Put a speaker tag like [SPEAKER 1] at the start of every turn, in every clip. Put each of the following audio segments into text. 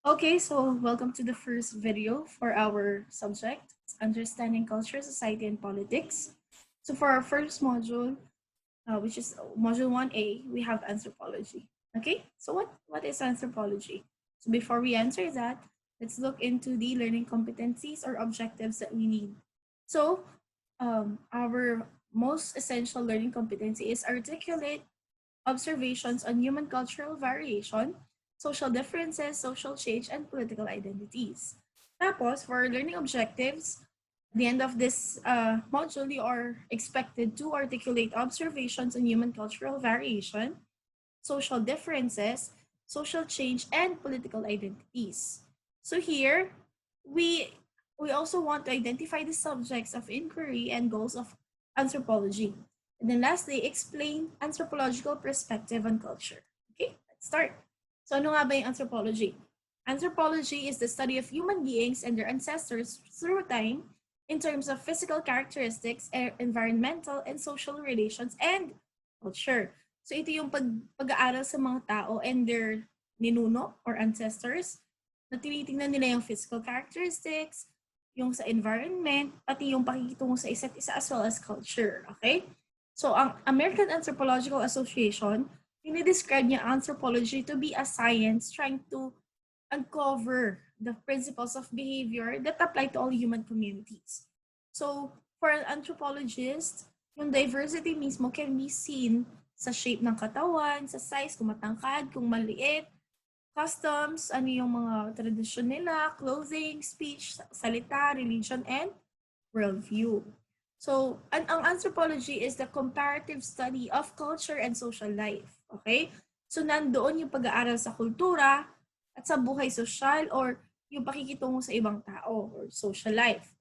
[SPEAKER 1] Okay, so welcome to the first video for our subject, Understanding Culture, Society, and Politics. So for our first module, which is module 1A, we have anthropology. Okay, so what is anthropology? So before we answer that, let's look into the learning competencies or objectives that we need. So our most essential learning competency is articulate observations on human cultural variation, social differences, social change, and political identities. Tapos, for learning objectives, at the end of this module, you are expected to articulate observations on human cultural variation, social differences, social change, and political identities. So here, we we also want to identify the subjects of inquiry and goals of anthropology. And then lastly, explain anthropological perspective on culture. Okay, let's start. So ano nga ba yung anthropology? Anthropology is the study of human beings and their ancestors through time in terms of physical characteristics, environmental and social relations, and culture. So ito yung pag-aaral sa mga tao and their ninuno or ancestors na tinitingnan nila yung physical characteristics, yung sa environment, pati yung pakikitungo sa isa't isa as well as culture. Okay? So ang American Anthropological Association, describe niya anthropology to be a science trying to uncover the principles of behavior that apply to all human communities. So for an anthropologist, yung diversity mismo can be seen sa shape ng katawan, sa size, kung matangkad, kung maliit, customs, ano yung mga tradisyon nila, clothing, speech, salita, religion, and worldview. So, ang anthropology is the comparative study of culture and social life. Okay? So, nandoon yung pag-aaral sa kultura at sa buhay sosyal or yung pakikitungo sa ibang tao or social life.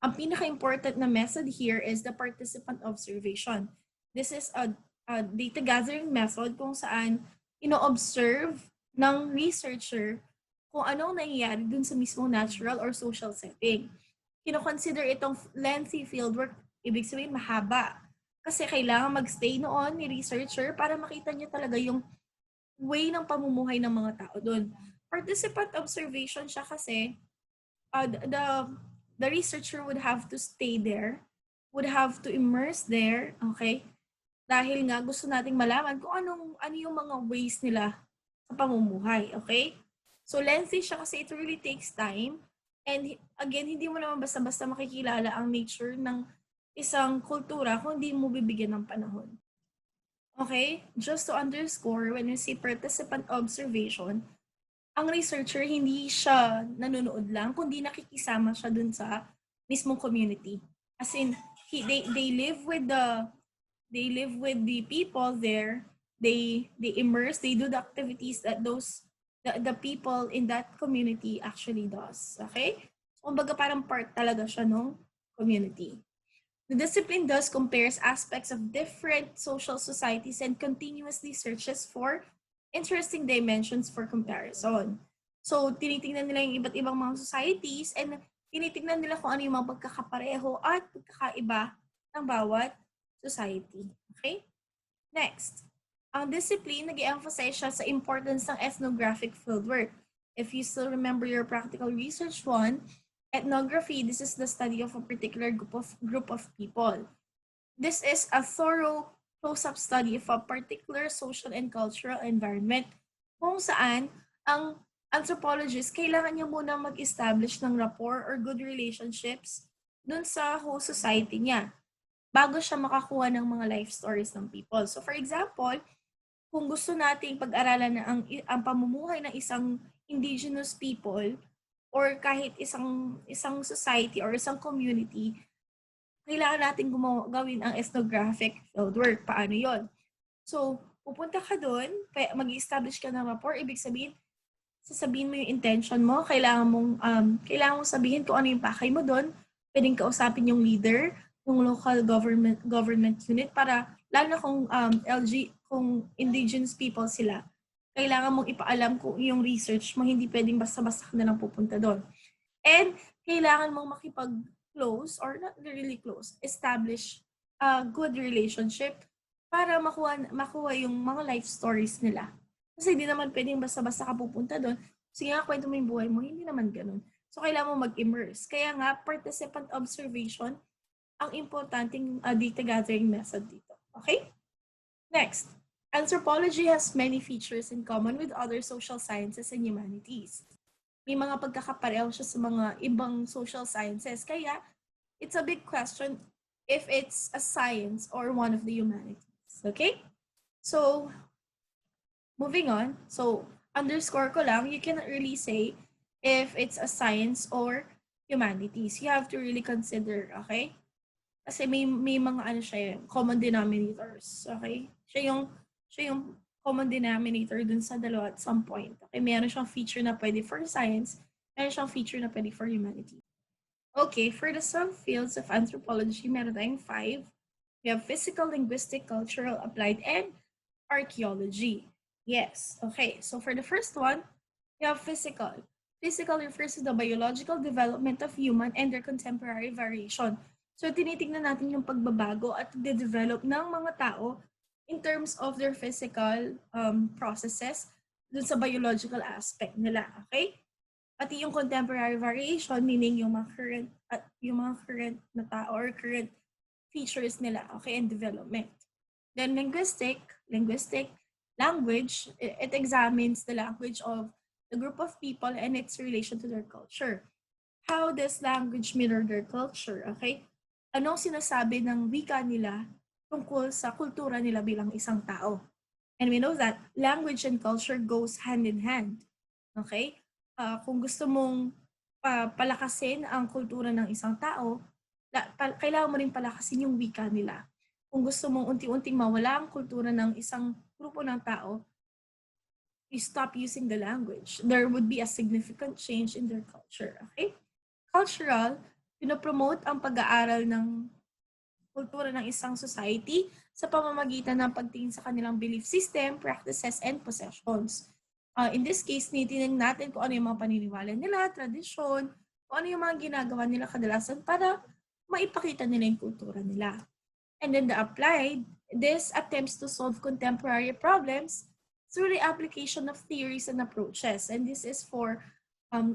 [SPEAKER 1] Ang pinaka-important na method here is the participant observation. This is a data gathering method kung saan ino-observe ng researcher kung anong nangyayari dun sa mismong natural or social setting. Kino-consider itong lengthy fieldwork, ibig sabihin mahaba. Kasi kailangan magstay noon ni researcher para makita niya talaga yung way ng pamumuhay ng mga tao doon. Participant observation siya kasi the researcher would have to stay there, would have to immerse there, okay? Dahil nga gusto nating malaman kung ano yung mga ways nila sa pamumuhay, okay? So lengthy siya kasi it really takes time. And again, hindi mo naman basta-basta makikilala ang nature ng isang kultura kung hindi mo bibigyan ng panahon. Okay? Just to underscore, when we say participant observation, ang researcher hindi siya nanonood lang, kundi nakikisama siya dun sa mismong community. As in, they live with the people there. They immerse, they do the activities that the people in that community actually does. Okay? So, kumbaga parang part talaga siya ng community. The discipline thus compares aspects of different social societies and continuously searches for interesting dimensions for comparison. So, tinitingnan nila yung iba't ibang mga societies and tinitingnan nila kung ano yung mga pagkakapareho at pagkakaiba ng bawat society. Okay? Next, ang discipline, nag-emphasize siya sa importance ng ethnographic fieldwork. If you still remember your practical research one, ethnography, this is the study of a particular group of people. This is a thorough close-up study of a particular social and cultural environment kung saan ang anthropologist kailangan niya muna mag-establish ng rapport or good relationships dun sa host society niya bago siya makakuha ng mga life stories ng people. So for example, kung gusto nating pag-aralan na ang pamumuhay ng isang indigenous people or kahit isang society or isang community, kailangan natin gawin ang ethnographic fieldwork. Paano yon? So, pupunta ka doon, mag-establish ka ng rapport, ibig sabihin, sasabihin mo yung intention mo, kailangan mong sabihin kung ano yung pakay mo doon, pwedeng kausapin yung leader, yung local government unit para lalo na kung kung indigenous people sila, kailangan mong ipaalam kung yung research mo, hindi pwedeng basta-basta ka na lang pupunta doon. And kailangan mong makipag-close or not really close, establish a good relationship para makuha yung mga life stories nila. Kasi hindi naman pwedeng basta-basta ka pupunta doon. sige nga, kwento mo yung buhay mo. Hindi naman ganun. So, kailangan mo mag-immerse. Kaya nga, participant observation ang importanteng data gathering method dito. Okay? Next, anthropology has many features in common with other social sciences and humanities. May mga pagkakapareho siya sa mga ibang social sciences. Kaya, it's a big question if it's a science or one of the humanities. Okay? So, moving on. So, underscore ko lang, you cannot really say if it's a science or humanities. You have to really consider, okay? Kasi may mga ano siya, common denominators, okay? Siya yung common denominator dun sa dalawa at some point. Okay, meron siyang feature na pwede for science, meron siyang feature na pwede for humanity. Okay, for the subfields of anthropology, meron tayong 5. We have physical, linguistic, cultural, applied, and archaeology. Yes, okay. So for the first one, we have physical. Physical refers to the biological development of human and their contemporary variation. So tinitingnan natin yung pagbabago at the-develop ng mga tao in terms of their physical processes dun sa biological aspect nila, okay? Pati yung contemporary variation, meaning yung mga current na tao or current features nila, okay, and development. Then linguistic, language, it examines the language of the group of people and its relation to their culture. How does language mirror their culture, okay? Anong sinasabi ng wika nila tungkol sa kultura nila bilang isang tao? And we know that language and culture goes hand in hand, okay? Kung gusto mong palakasin ang kultura ng isang tao, kailangan mo rin palakasin yung wika nila. Kung gusto mong unti-unting mawala ang kultura ng isang grupo ng tao, you stop using the language. There would be a significant change in their culture. Okay? Cultural, pinopromote ang pag-aaral ng kultura ng isang society sa pamamagitan ng pagtingin sa kanilang belief system, practices, and possessions. In this case, tinitingnan natin kung ano yung mga paniniwala nila, tradisyon, kung ano yung mga ginagawa nila kadalasan para maipakita nila yung kultura nila. And then the applied, this attempts to solve contemporary problems through the application of theories and approaches. And this is for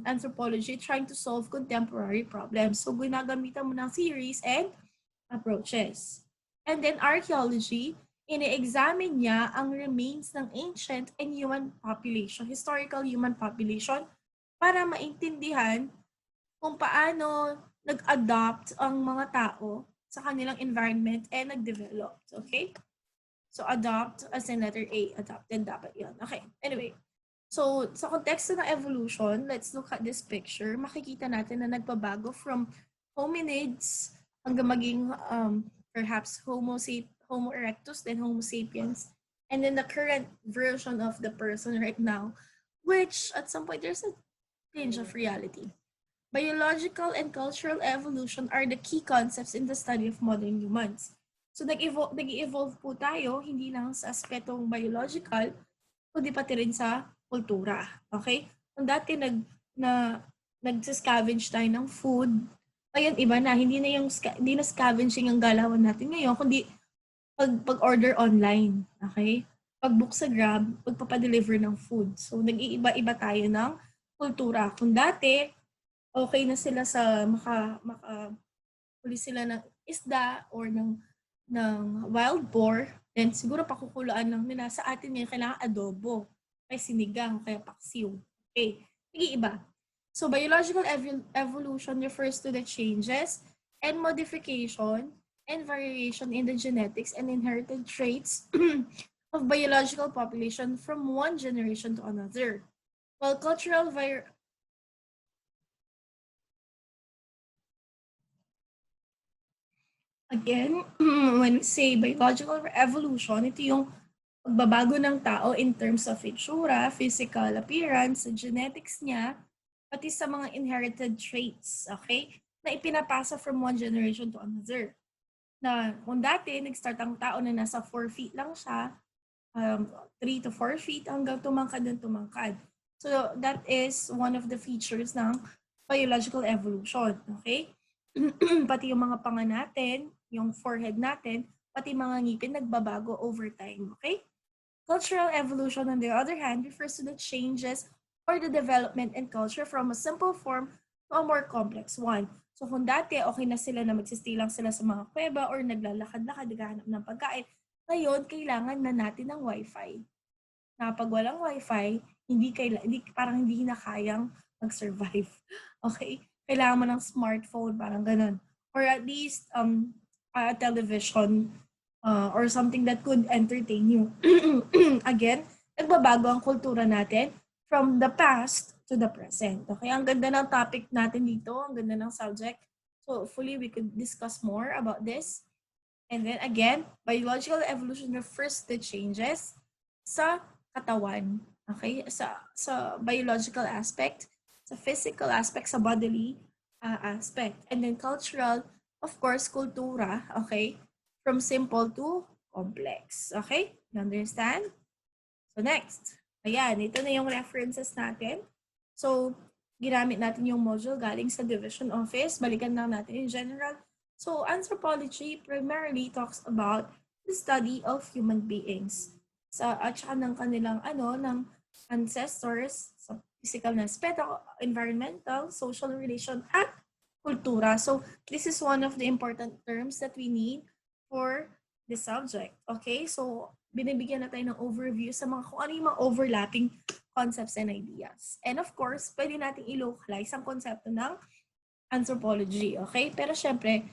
[SPEAKER 1] anthropology trying to solve contemporary problems. So ginagamitan mo ng theories and approaches. And then archaeology, ine-examine niya ang remains ng ancient and human population, historical human population, para maintindihan kung paano nag-adopt ang mga tao sa kanilang environment and nag-develop. Okay? So adopt as in letter A, adopted dapat yun. Okay, anyway. So sa konteksto ng evolution, let's look at this picture. Makikita natin na nagpabago from hominids hanggang maging perhaps Homo erectus, then Homo sapiens, and then the current version of the person right now, which at some point there's a change of reality. Biological and cultural evolution are the key concepts in the study of modern humans. So nag-evolve po tayo, hindi lang sa aspetong biological, kundi pati rin sa kultura. Okay? Kung dati nag-scavenge tayo ng food, ngayon iba na, hindi na scavenging ang galawan natin ngayon, kundi pag-order online. Okay? Pag-book sa Grab, pagpapadeliver ng food. So nag-iiba-iba tayo ng kultura. Kung dati, okay na sila sa huli sila ng isda or ng wild boar, then siguro pakukulaan lang nila. Sa atin ngayon, kailangan adobo, kaya sinigang, kaya paksiw. Okay, nag-iiba. So biological evolution refers to the changes and modification and variation in the genetics and inherited traits of biological population from one generation to another. While cultural Again, when we say biological evolution, ito yung pagbabago ng tao in terms of itsura, physical appearance, genetics niya, pati sa mga inherited traits, okay? Na ipinapasa from one generation to another. Na kung dati, nag-start ang tao na nasa 4 feet lang siya, 3 to 4 feet hanggang tumangkad ng tumangkad. So that is one of the features ng biological evolution, okay? Pati yung mga panga natin, yung forehead natin, pati mga ngipin nagbabago over time, okay? Cultural evolution, on the other hand, refers to the changes or the development and culture from a simple form to a more complex one. So kung dati okay na sila na magsistay lang sila sa mga kuweba or naglalakad-lakad, naghahanap ng pagkain, ngayon kailangan na natin ng Wi-Fi. Na pag walang Wi-Fi, parang hindi na kayang mag-survive. Okay? Kailangan mo ng smartphone, parang ganun. Or at least a television or something that could entertain you. Again, nagbabago ang kultura natin from the past to the present. Okay? Ang ganda ng topic natin dito, ang ganda ng subject. So hopefully we could discuss more about this. And then again, biological evolution refers to changes sa katawan. Okay? Sa biological aspect, sa physical aspect, sa bodily aspect. And then cultural, of course, kultura, okay? From simple to complex. Okay? You understand? So next, ayan, ito na yung references natin. So, ginamit natin yung module galing sa division office. Balikan lang natin in general. So, anthropology primarily talks about the study of human beings. At saka ng kanilang, ng ancestors sa physical na aspect, environmental, social relation, at kultura. So, this is one of the important terms that we need for the subject. Okay? So, binibigyan na tayo ng overview sa mga kung ano yung mga overlapping concepts and ideas. And of course, pwede natin i-localize ang konsepto ng anthropology. Okay? Pero syempre,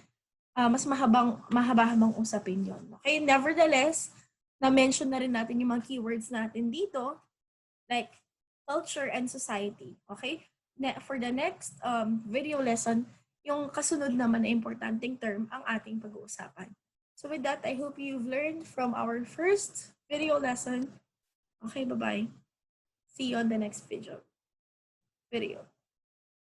[SPEAKER 1] mas mahaba-habang usapin yon. Okay? Nevertheless, na-mention na rin natin yung mga keywords natin dito, like culture and society. Okay? For the next video lesson, yung kasunod naman na importanteng term ang ating pag-uusapan. So with that, I hope you've learned from our first video lesson. Okay, bye-bye. See you on the next video.